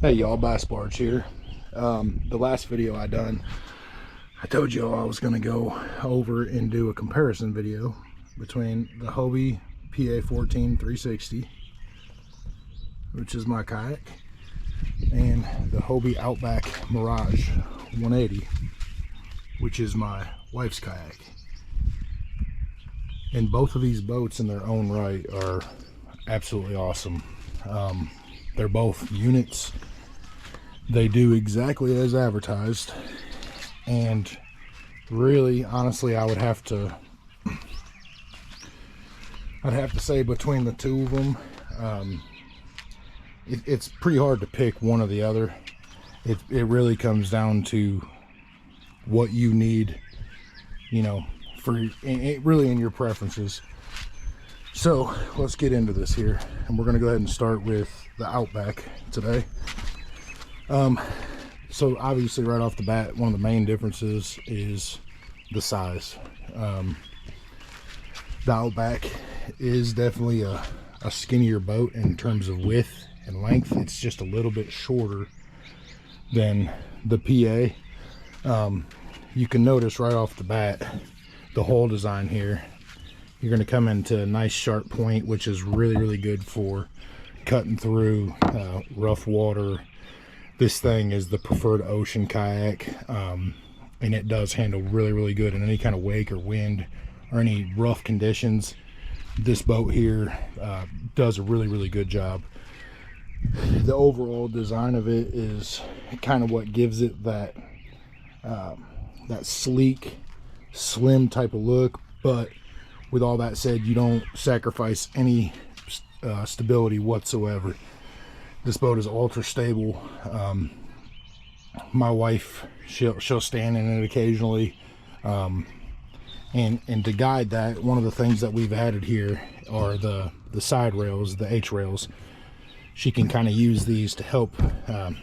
Hey y'all, Bass Barge here. The last video I done, I told y'all I was gonna go over and do a comparison video between the Hobie PA14 360, which is my kayak, and the Hobie Outback Mirage 180, which is my wife's kayak. And both of these boats in their own right are absolutely awesome. They're both units. They do exactly as advertised, and really, honestly, I'd have to say between the two of them, it's pretty hard to pick one or the other. It really comes down to what you need, you know, really in your preferences. So let's get into this here, and we're going to go ahead and start with the Outback today. So obviously right off the bat, one of the main differences is the size. The Outback is definitely a skinnier boat in terms of width and length. It's just a little bit shorter than the PA. You can notice right off the bat the hull design here. You're going to come into a nice sharp point, which is really good for cutting through rough water. This thing is the preferred ocean kayak, and it does handle really good in any kind of wake or wind or any rough conditions. This boat here does a really good job. The overall design of it is kind of what gives it that that sleek, slim type of look. But with all that said, you don't sacrifice any stability whatsoever. This boat is ultra stable. My wife, she'll stand in it occasionally, and to guide that, one of the things that we've added here are the side rails, the H rails. She can kind of use these to help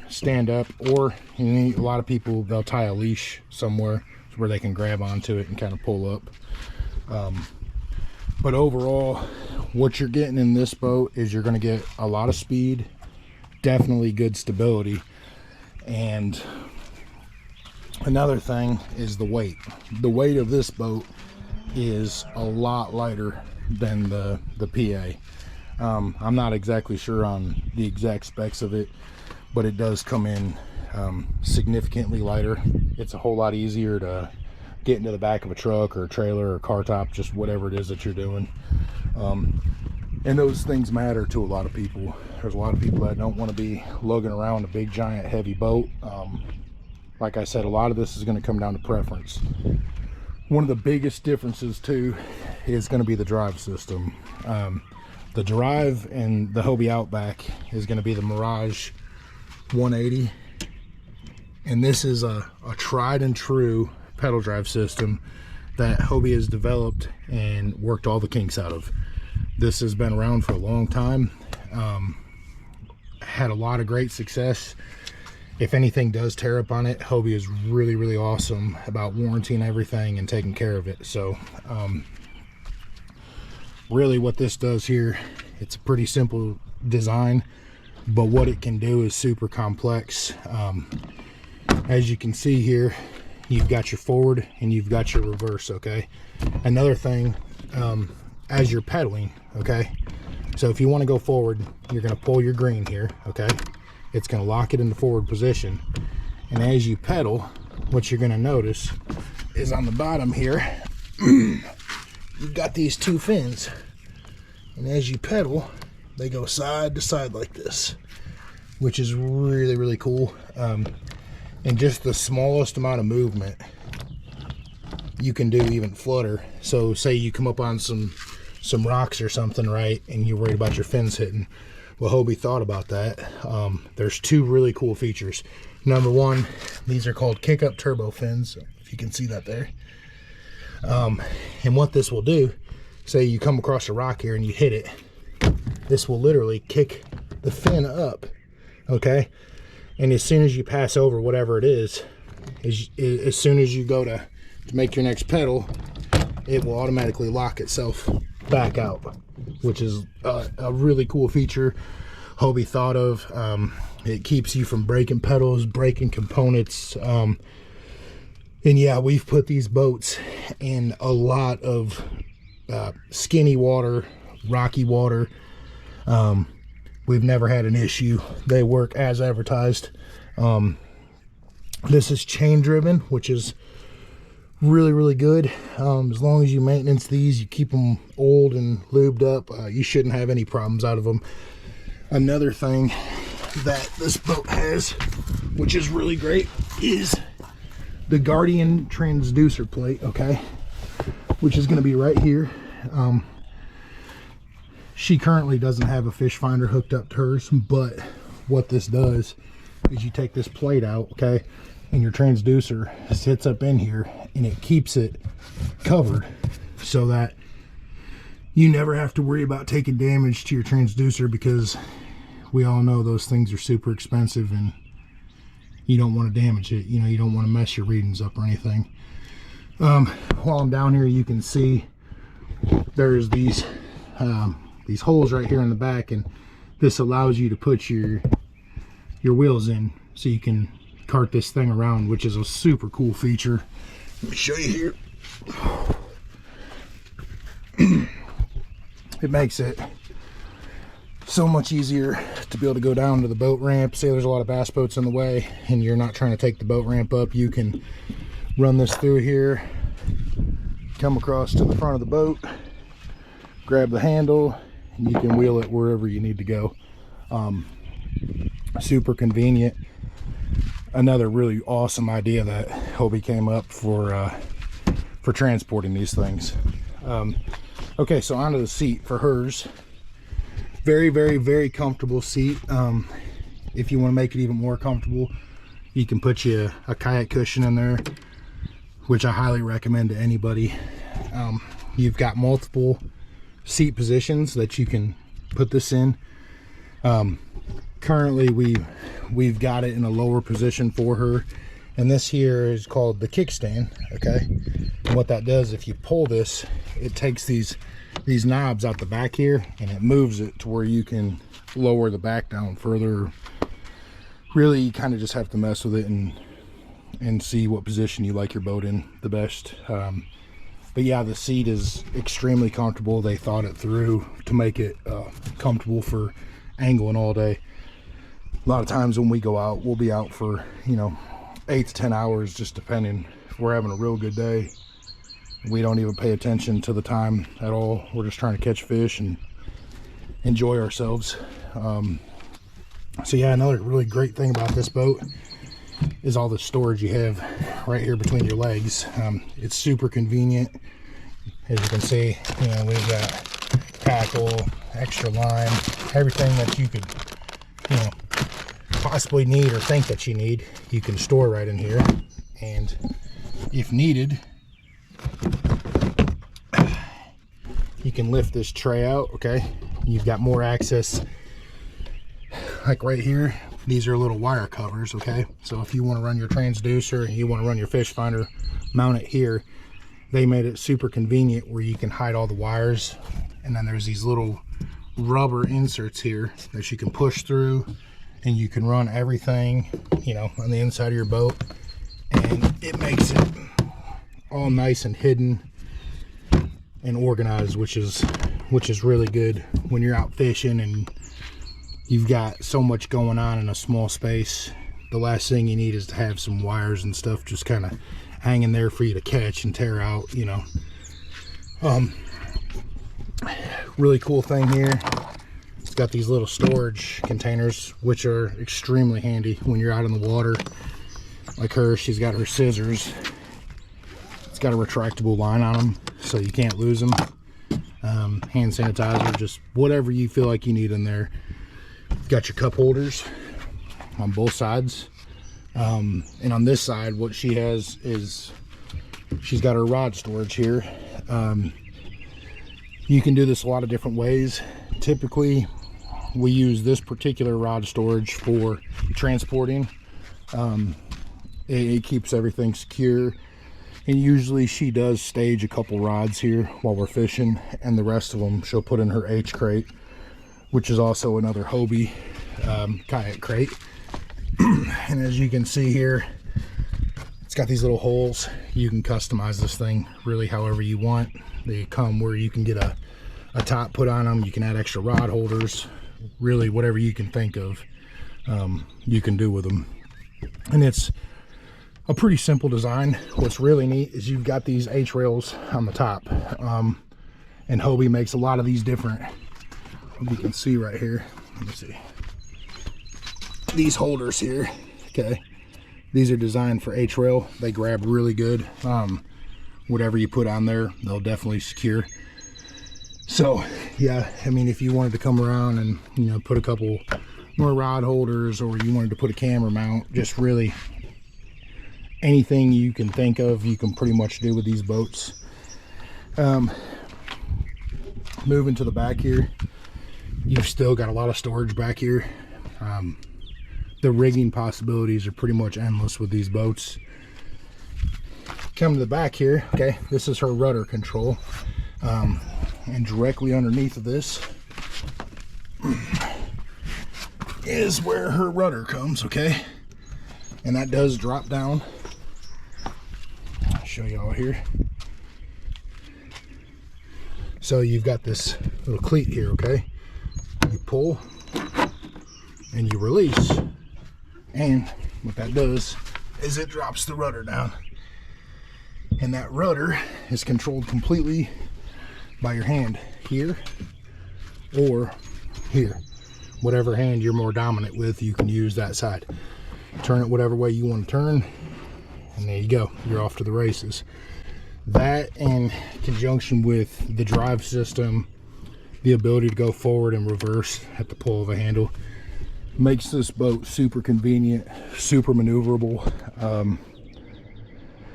stand up, or a lot of people, they'll tie a leash somewhere where they can grab onto it and kind of pull up. But overall, what you're getting in this boat is you're going to get a lot of speed, definitely good stability, and another thing is the weight. The weight of this boat is a lot lighter than the PA. I'm not exactly sure on the exact specs of it, but it does come in significantly lighter. It's a whole lot easier to get into the back of a truck or a trailer or car top, just whatever it is that you're doing. And those things matter to a lot of people. There's a lot of people that don't want to be lugging around a big giant heavy boat. Like I said, a lot of this is going to come down to preference. One of the biggest differences too is going to be the drive system. The drive in the Hobie Outback is going to be the Mirage 180, and this is a tried and true pedal drive system that Hobie has developed and worked all the kinks out of. This has been around for a long time, had a lot of great success. If anything does tear up on it, Hobie is really awesome about warranting everything and taking care of it. So really what this does here, it's a pretty simple design, but what it can do is super complex. As you can see here, you've got your forward and you've got your reverse. Okay, another thing, as you're pedaling, okay, so if you want to go forward, you're going to pull your green here. Okay, it's going to lock it in the forward position, and as you pedal, what you're going to notice is on the bottom here you've got these two fins, and as you pedal, they go side to side like this, which is really cool. And just the smallest amount of movement you can do even flutter. So say you come up on some rocks or something, right, and you're worried about your fins hitting. Well, Hobie thought about that. There's two really cool features. Number one, these are called kick up turbo fins, if you can see that there. And what this will do, say you come across a rock here and you hit it, this will literally kick the fin up. Okay, and as soon as you pass over whatever it is, as soon as you go to make your next pedal, it will automatically lock itself back out, which is a really cool feature. Hobie thought of. It keeps you from breaking pedals, breaking components. And yeah, we've put these boats in a lot of skinny water, rocky water. We've never had an issue. They work as advertised. This is chain driven, which is really good. As long as you maintenance these, you keep them oiled and lubed up, you shouldn't have any problems out of them. Another thing that this boat has, which is really great, is the Guardian transducer plate, okay, which is going to be right here. She currently doesn't have a fish finder hooked up to hers, but what this does is you take this plate out, okay, and your transducer sits up in here, and it keeps it covered so that you never have to worry about taking damage to your transducer, because we all know those things are super expensive and you don't want to damage it. You know, you don't want to mess your readings up or anything. While I'm down here, you can see there's these holes right here in the back, and this allows you to put your wheels in so you can cart this thing around, which is a super cool feature. Let me show you here. It makes it so much easier to be able to go down to the boat ramp. Say there's a lot of bass boats in the way and you're not trying to take the boat ramp up, you can run this through here, come across to the front of the boat, grab the handle, and you can wheel it wherever you need to go. Super convenient. Another really awesome idea that Hobie came up for transporting these things. Okay, so onto the seat for hers. Very comfortable seat. If you want to make it even more comfortable, you can put you a kayak cushion in there, which I highly recommend to anybody. You've got multiple seat positions that you can put this in. Currently we've got it in a lower position for her, and this here is called the kickstand, okay? And what that does, if you pull this, it takes these knobs out the back here and it moves it to where you can lower the back down further. Really, you kind of just have to mess with it and see what position you like your boat in the best. But yeah, the seat is extremely comfortable. They thought it through to make it comfortable for angling all day. A lot of times when we go out, we'll be out for, you know, 8 to 10 hours, just depending. If we're having a real good day, we don't even pay attention to the time at all. We're just trying to catch fish and enjoy ourselves. So yeah, another really great thing about this boat is all the storage you have right here between your legs. It's super convenient. As you can see, you know, we've got tackle, extra line, everything that you could, you know, possibly need or think that you need, you can store right in here. And if needed, you can lift this tray out, okay? You've got more access. Like right here, these are little wire covers, okay? So if you want to run your transducer and you want to run your fish finder, mount it here. They made it super convenient where you can hide all the wires, and then there's these little rubber inserts here that you can push through, and you can run everything, you know, on the inside of your boat, and it makes it all nice and hidden and organized, which is really good when you're out fishing and you've got so much going on in a small space. The last thing you need is to have some wires and stuff just kind of hanging there for you to catch and tear out, you know. Really cool thing here, it's got these little storage containers, which are extremely handy when you're out in the water. Like her, she's got her scissors. It's got a retractable line on them so you can't lose them. Hand sanitizer, just whatever you feel like you need in there. You've got your cup holders on both sides. And on this side, what she has is she's got her rod storage here. You can do this a lot of different ways. Typically, we use this particular rod storage for transporting. It keeps everything secure. And usually she does stage a couple rods here while we're fishing, and the rest of them she'll put in her H crate. which is also another Hobie kayak crate. And as you can see here, it's got these little holes. You can customize this thing really however you want. They come where you can get a top put on them. You can add extra rod holders. Really, whatever you can think of, you can do with them. And it's a pretty simple design. What's really neat is you've got these H rails on the top, and Hobie makes a lot of these different. You can see right here. Let me see. These holders here, okay, these are designed for H rail. They grab really good. Whatever you put on there, they'll definitely secure. So yeah, I mean, if you wanted to come around and, you know, put a couple more rod holders, or you wanted to put a camera mount, just really anything you can think of, you can pretty much do with these boats. Moving to the back here, you've still got a lot of storage back here. The rigging possibilities are pretty much endless with these boats. Come to the back here, okay, this is her rudder control. And directly underneath of this is where her rudder comes, okay? And that does drop down. I'll show you all here. So you've got this little cleat here, okay? You pull and you release, and what that does is it drops the rudder down. And that rudder is controlled completely by your hand here or here. Whatever hand you're more dominant with, you can use that side. Turn it whatever way you want to turn, and there you go, you're off to the races. That, in conjunction with the drive system, the ability to go forward and reverse at the pull of a handle, makes this boat super convenient, super maneuverable.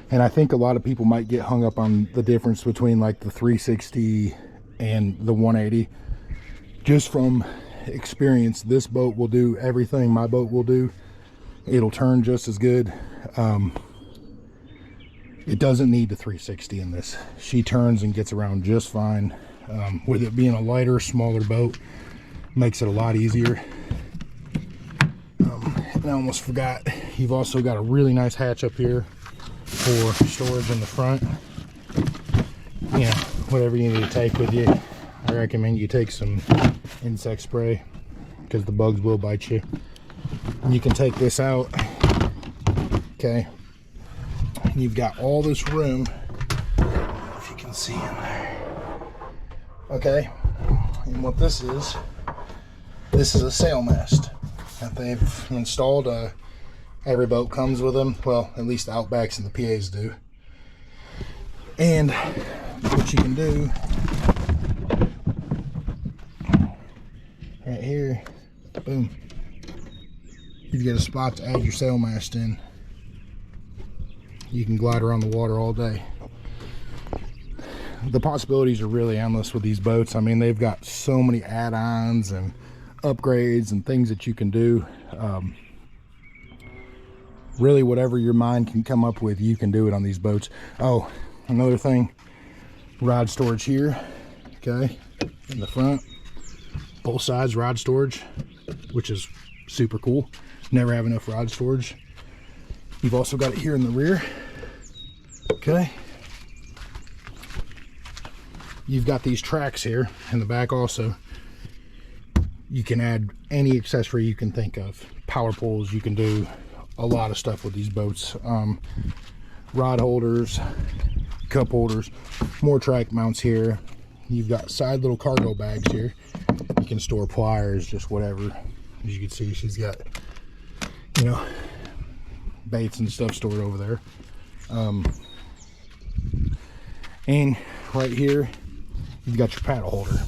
And I think a lot of people might get hung up on the difference between like the 360 and the 180. Just from experience, this boat will do everything my boat will do. It'll turn just as good. It doesn't need the 360 in this. She turns and gets around just fine. With it being a lighter, smaller boat, makes it a lot easier. And I almost forgot, you've also got a really nice hatch up here for storage in the front. You know, whatever you need to take with you. I recommend you take some insect spray, because the bugs will bite you. And you can take this out, okay, and you've got all this room, if you can see in there, okay. And what this is a sail mast that they've installed. Every boat comes with them. Well, at least the Outbacks and the PAs do. And what you can do right here, boom, you get a spot to add your sail mast in. You can glide around the water all day. The possibilities are really endless with these boats. I mean, they've got so many add-ons and upgrades and things that you can do. Really, whatever your mind can come up with, you can do it on these boats. Oh, another thing, rod storage here, okay, in the front, both sides rod storage, which is super cool. Never have enough rod storage. You've also got it here in the rear, okay. You've got these tracks here in the back also. You can add any accessory you can think of. Power poles, you can do a lot of stuff with these boats. Rod holders, cup holders, more track mounts here. You've got side little cargo bags here. You can store pliers, just whatever. As you can see, she's got, you know, baits and stuff stored over there. And right here, you've got your paddle holder.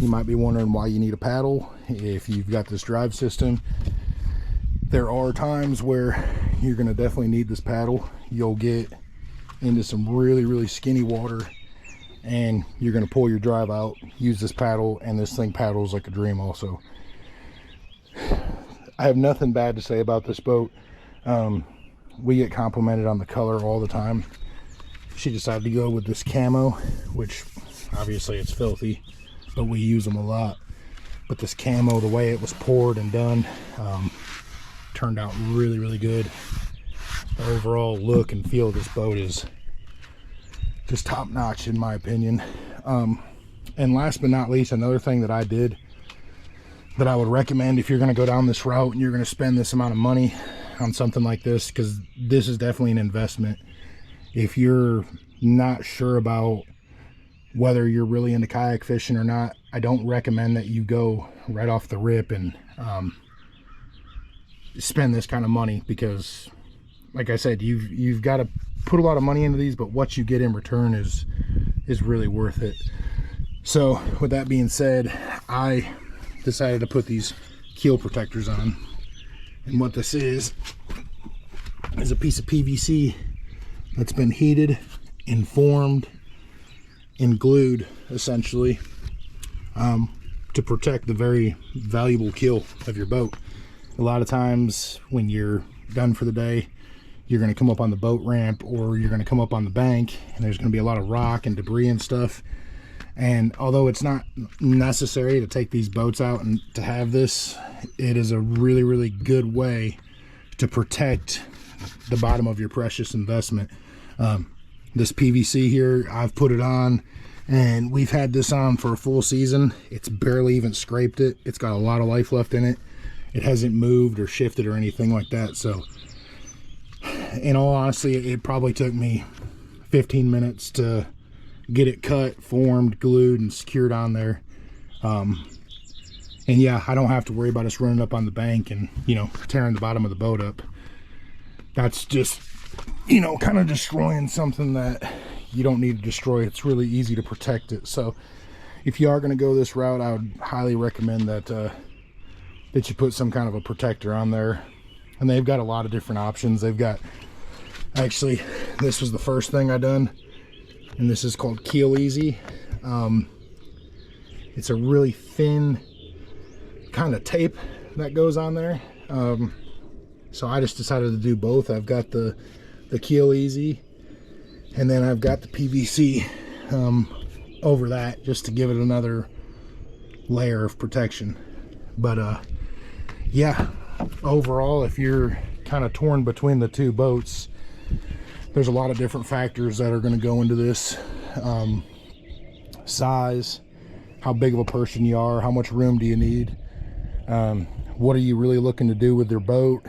You might be wondering why you need a paddle if you've got this drive system. There are times where you're going to definitely need this paddle. You'll get into some really skinny water and you're going to pull your drive out, use this paddle, and this thing paddles like a dream also. I have nothing bad to say about this boat. We get complimented on the color all the time. She decided to go with this camo, which obviously it's filthy, but we use them a lot. but this camo, the way it was poured and done, turned out really, really good. The overall look and feel of this boat is just top notch in my opinion. And last but not least, another thing that I did that I would recommend if you're going to go down this route and you're going to spend this amount of money on something like this, because this is definitely an investment. If you're not sure about whether you're really into kayak fishing or not, I don't recommend that you go right off the rip and spend this kind of money, because like I said, you've got to put a lot of money into these, but what you get in return is really worth it. So with that being said, I decided to put these keel protectors on, and what this is a piece of PVC that's been heated and formed and glued essentially to protect the very valuable keel of your boat. A lot of times when you're done for the day, you're going to come up on the boat ramp, or you're going to come up on the bank, and there's going to be a lot of rock and debris and stuff. And although it's not necessary to take these boats out and to have this, it is a really, really good way to protect the bottom of your precious investment. This PVC here, I've put it on, and we've had this on for a full season. It's barely even scraped it. It's got a lot of life left in it. It hasn't moved or shifted or anything like that. So in all honesty, it probably took me 15 minutes to get it cut, formed, glued, and secured on there. And yeah, I don't have to worry about us running up on the bank and, you know, tearing the bottom of the boat up. That's just, you know, kind of destroying something that you don't need to destroy. It's really easy to protect it. So if you are going to go this route, I would highly recommend that that you put some kind of a protector on there. And they've got a lot of different options. They've got, actually, this was the first thing I done, and this is called Keel Easy. It's a really thin kind of tape that goes on there. So I just decided to do both. I've got the Keel Easy, and then I've got the PVC over that, just to give it another layer of protection. But yeah, overall, if you're kind of torn between the two boats, there's a lot of different factors that are going to go into this. Size, how big of a person you are, how much room do you need, what are you really looking to do with your boat,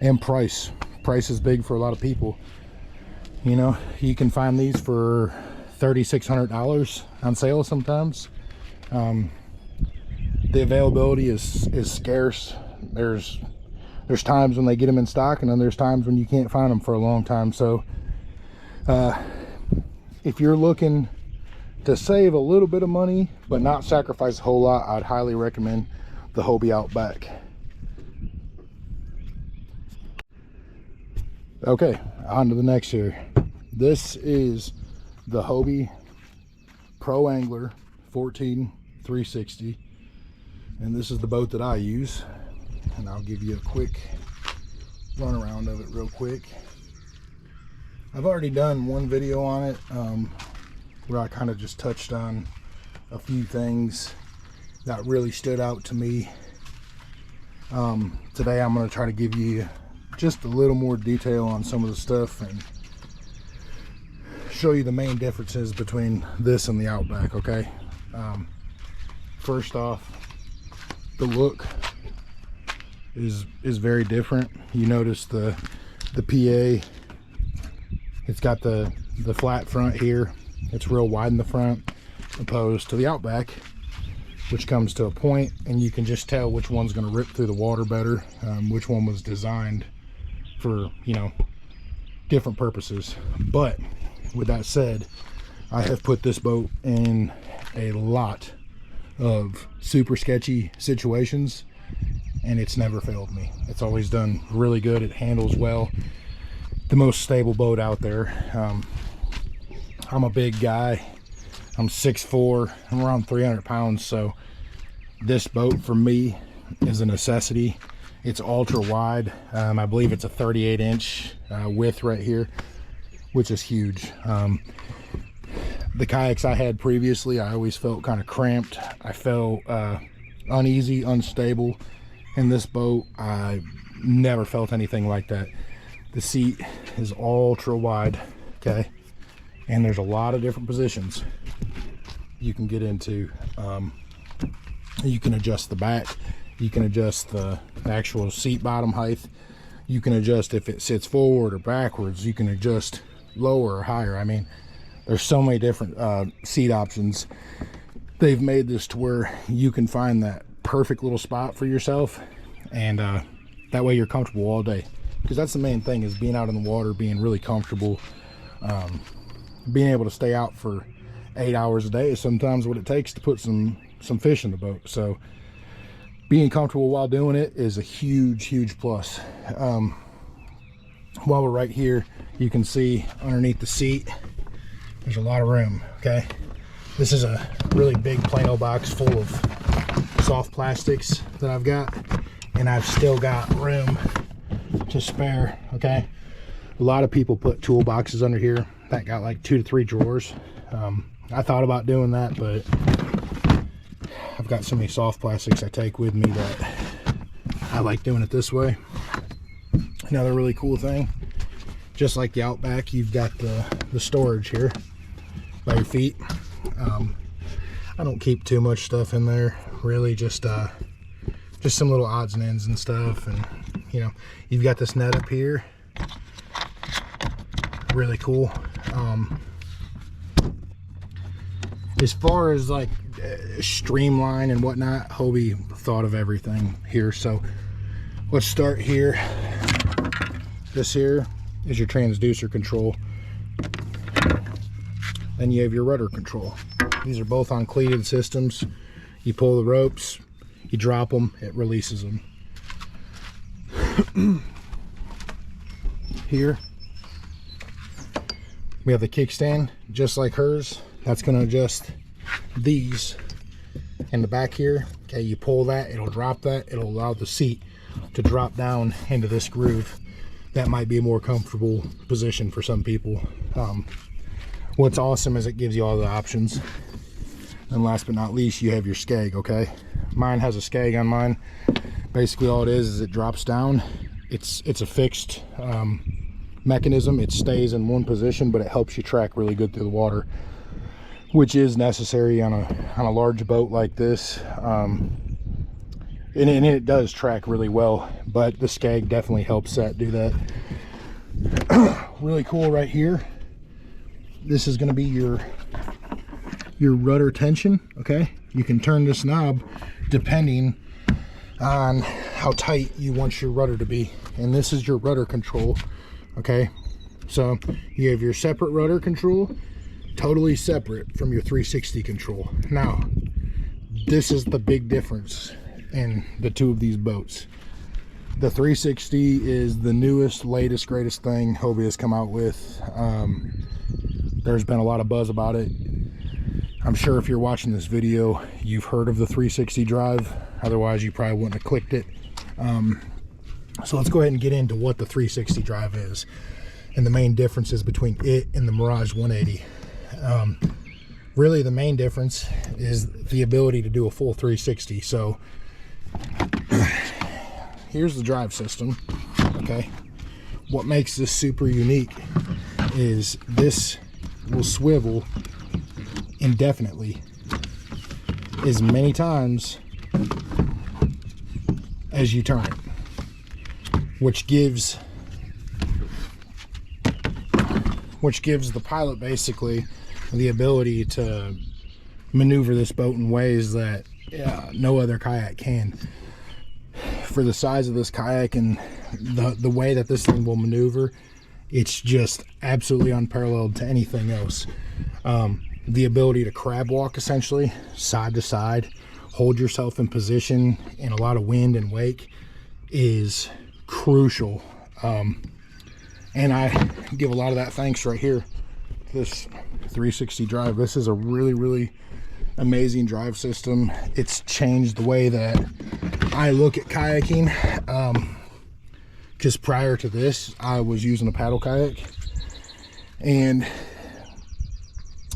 and price. Price is big for a lot of people. You know, you can find these for $3,600 on sale sometimes. The availability is scarce. There's times when they get them in stock, and then there's times when you can't find them for a long time. So if you're looking to save a little bit of money but not sacrifice a whole lot, I'd highly recommend the Hobie Outback. Okay, on to the next here. This is the Hobie Pro Angler 14 360, and this is the boat that I use, and I'll give you a quick run around of it real quick. I've already done one video on it where I kind of just touched on a few things that really stood out to me. Today I'm going to try to give you just a little more detail on some of the stuff and show you the main differences between this and the Outback. Okay, first off, the look is very different. You notice the PA, it's got the flat front here. It's real wide in the front, opposed to the Outback, which comes to a point, and you can just tell which one's going to rip through the water better, which one was designed for, you know, different purposes. But with that said, I have put this boat in a lot of super sketchy situations, and it's never failed me. It's always done really good. It handles well. The most stable boat out there. I'm a big guy. I'm 6'4", I'm around 300 pounds, so this boat for me is a necessity. It's ultra wide. I believe it's a 38-inch width right here, which is huge. The kayaks I had previously, I always felt kind of cramped. I felt uneasy, unstable. In this boat, I never felt anything like that. The seat is ultra wide, okay? And there's a lot of different positions you can get into. You can adjust the back, you can adjust the actual seat bottom height, you can adjust if it sits forward or backwards, you can adjust lower or higher. I mean, there's so many different seat options. They've made this to where you can find that perfect little spot for yourself, and that way you're comfortable all day, because that's the main thing, is being out in the water, being really comfortable. Being able to stay out for 8 hours a day is sometimes what it takes to put some fish in the boat. So being comfortable while doing it is a huge plus. While we're right here, you can see underneath the seat there's a lot of room. Okay, this is a really big Plano box full of soft plastics that I've got, and I've still got room to spare. Okay, a lot of people put toolboxes under here that got like 2 to 3 drawers. I thought about doing that, but I've got so many soft plastics I take with me that I like doing it this way. Another really cool thing, just like the Outback, you've got the storage here by your feet. I don't keep too much stuff in there, really, just some little odds and ends and stuff. And you know, you've got this net up here, really cool. As far as like streamline and whatnot, Hobie thought of everything here. So let's start here. This here is your transducer control. Then you have your rudder control. These are both on cleated systems. You pull the ropes, you drop them, it releases them. Here we have the kickstand, just like hers. That's going to adjust these in the back here. Okay, you pull that, it'll drop that, it'll allow the seat to drop down into this groove. That might be a more comfortable position for some people. What's awesome is it gives you all the options. And last but not least, you have your skeg. Okay, mine has a skeg on mine. Basically all it is it drops down. It's a fixed mechanism. It stays in one position, but it helps you track really good through the water, which is necessary on a large boat like this. And it does track really well, but the skeg definitely helps do that. Really cool right here. This is going to be your rudder tension. Okay, you can turn this knob depending on how tight you want your rudder to be, and this is your rudder control. Okay, so you have your separate rudder control, totally separate from your 360 control. Now, this is the big difference in the two of these boats. The 360 is the newest, latest, greatest thing Hobie has come out with. There's been a lot of buzz about it. I'm sure if you're watching this video, you've heard of the 360 drive. Otherwise, you probably wouldn't have clicked it. So let's go ahead and get into what the 360 drive is and the main differences between it and the Mirage 180. Really, the main difference is the ability to do a full 360. So here's the drive system. Okay, what makes this super unique is this will swivel indefinitely as many times as you turn it, which gives the pilot basically the ability to maneuver this boat in ways that no other kayak can. For the size of this kayak and the way that this thing will maneuver, it's just absolutely unparalleled to anything else. The ability to crab walk, essentially side to side, hold yourself in position in a lot of wind and wake, is crucial. And I give a lot of that thanks right here to this 360 drive. This is a really amazing drive system. It's changed the way that I look at kayaking. Because prior to this, I was using a paddle kayak, and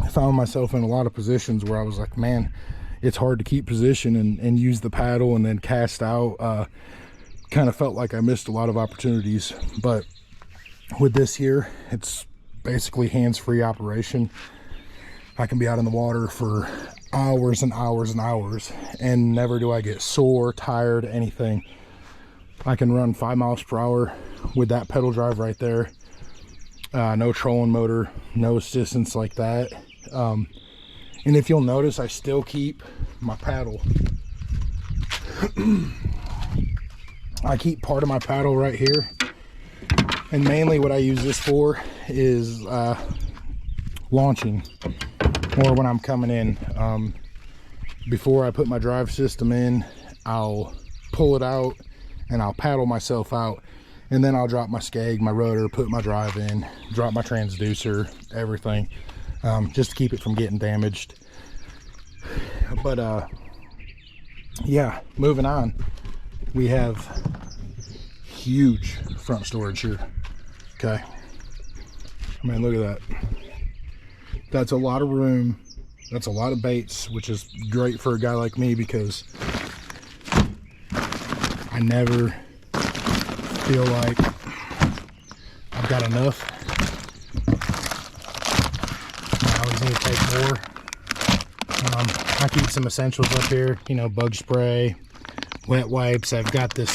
I found myself in a lot of positions where I was like, man, it's hard to keep position and use the paddle and then cast out. Kind of felt like I missed a lot of opportunities. But with this here, it's basically hands-free operation. I can be out in the water for hours and hours and hours, and never do I get sore, tired, anything. I can run 5 miles per hour with that pedal drive right there. No trolling motor, no assistance like that. And if you'll notice, I still keep my paddle. I keep part of my paddle right here. And mainly what I use this for is launching, or when I'm coming in. Before I put my drive system in, I'll pull it out and I'll paddle myself out, and then I'll drop my skeg, my rotor, put my drive in, drop my transducer, everything, just to keep it from getting damaged. But yeah, moving on, we have huge front storage here. Okay, I mean, look at that. That's a lot of room. That's a lot of baits, which is great for a guy like me, because I never feel like I've got enough. I always need to take more. I keep some essentials up here, you know, bug spray, wet wipes. I've got this,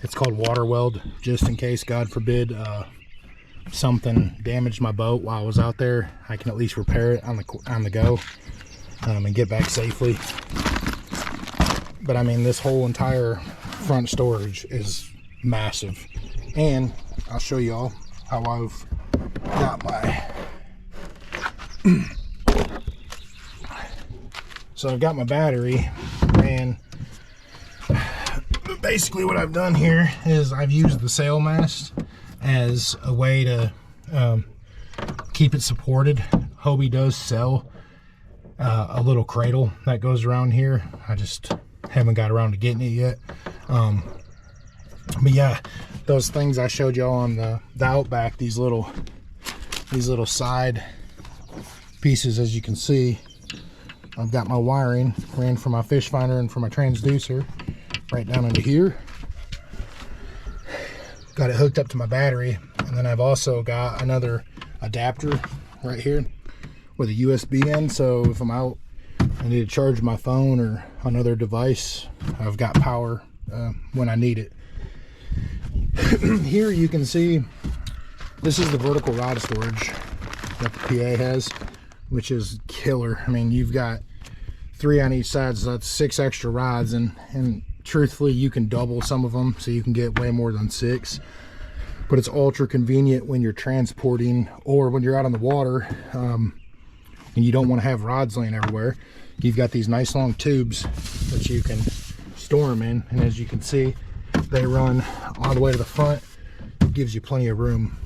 it's called water weld, just in case, God forbid, something damaged my boat while I was out there. I can at least repair it on the go, and get back safely. But I mean, this whole entire front storage is massive, and I'll show y'all how I've got my so I've got my battery, and basically what I've done here is I've used the sail mast as a way to keep it supported. Hobie does sell a little cradle that goes around here. I just haven't got around to getting it yet. But yeah, those things I showed y'all on the Outback, these little side pieces, as you can see, I've got my wiring ran for my fish finder and for my transducer right down into here. Got it hooked up to my battery, and then I've also got another adapter right here with a USB end, so if I'm out, I need to charge my phone or another device, I've got power when I need it. Here you can see this is the vertical rod storage that the PA has, which is killer. I mean, you've got 3 on each side, so that's 6 extra rods, and truthfully you can double some of them, so you can get way more than 6. But it's ultra convenient when you're transporting or when you're out on the water, and you don't want to have rods laying everywhere. You've got these nice long tubes that you can store them in, and as you can see, they run all the way to the front. It gives you plenty of room.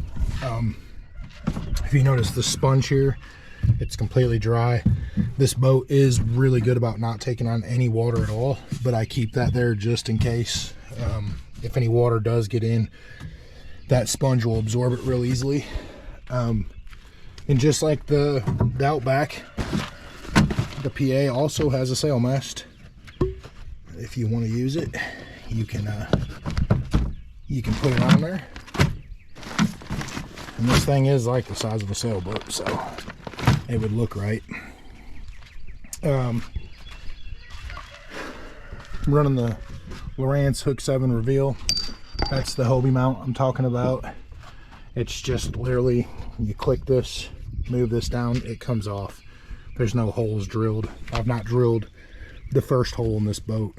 If you notice the sponge here, it's completely dry. This boat is really good about not taking on any water at all, but I keep that there just in case. If any water does get in, that sponge will absorb it real easily. And just like the Outback, the PA also has a sail mast. If you want to use it, you can put it on there. And this thing is like the size of a sailboat, so it would look right. I'm running the Lowrance Hook 7 Reveal. That's the Hobie mount I'm talking about. It's just literally, you click this, move this down, it comes off. There's no holes drilled. I've not drilled the first hole in this boat,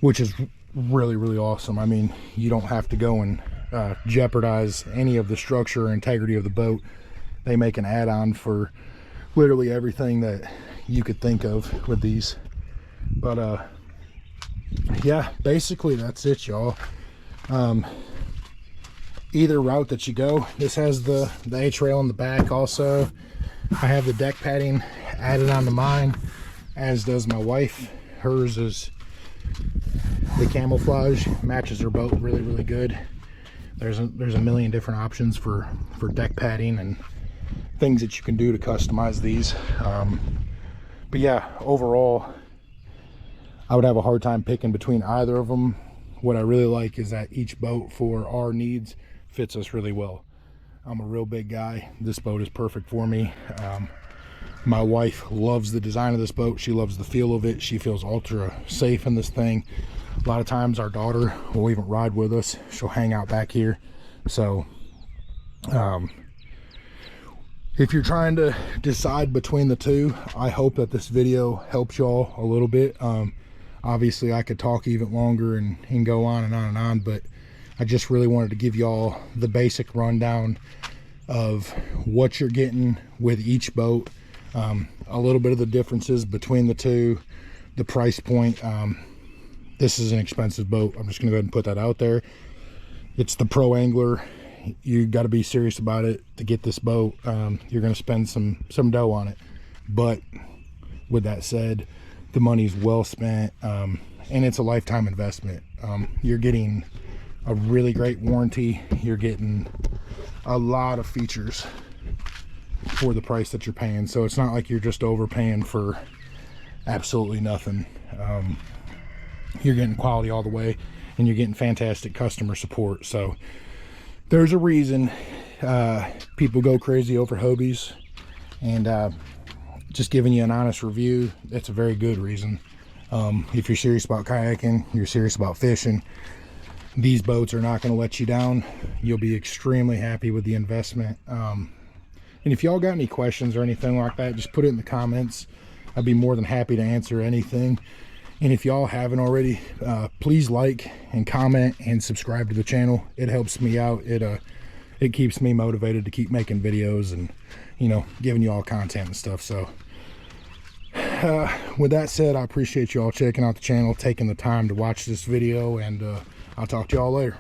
which is really, really awesome. I mean, you don't have to go and jeopardize any of the structure or integrity of the boat. They make an add-on for literally everything that you could think of with these. But yeah, basically that's it, y'all. Either route that you go, this has the H-rail in the back also. I have the deck padding added onto mine, as does my wife. Hers is the camouflage, matches her boat really, really good. There's a million different options for deck padding, and things that you can do to customize these. But yeah, overall, I would have a hard time picking between either of them. What I really like is that each boat for our needs fits us really well. I'm a real big guy. This boat is perfect for me. My wife loves the design of this boat. She loves the feel of it. She feels ultra safe in this thing. A lot of times our daughter will even ride with us. She'll hang out back here. So if you're trying to decide between the two, I hope that this video helps y'all a little bit. Obviously I could talk even longer and go on and on and on, but I just really wanted to give y'all the basic rundown of what you're getting with each boat, a little bit of the differences between the two, the price point. This is an expensive boat. I'm just gonna go ahead and put that out there. It's the Pro Angler. You got to be serious about it to get this boat. You're going to spend some dough on it, but with that said, the money's well spent, and it's a lifetime investment. You're getting a really great warranty. You're getting a lot of features for the price that you're paying, so it's not like you're just overpaying for absolutely nothing. You're getting quality all the way, and you're getting fantastic customer support. So there's a reason people go crazy over Hobies, and just giving you an honest review, that's a very good reason. If you're serious about kayaking, you're serious about fishing, these boats are not going to let you down. You'll be extremely happy with the investment. And if y'all got any questions or anything like that, just put it in the comments. I'd be more than happy to answer anything. And if y'all haven't already, please like and comment and subscribe to the channel. It helps me out. It keeps me motivated to keep making videos and, you know, giving you all content and stuff. So with that said, I appreciate y'all checking out the channel, taking the time to watch this video, and I'll talk to y'all later.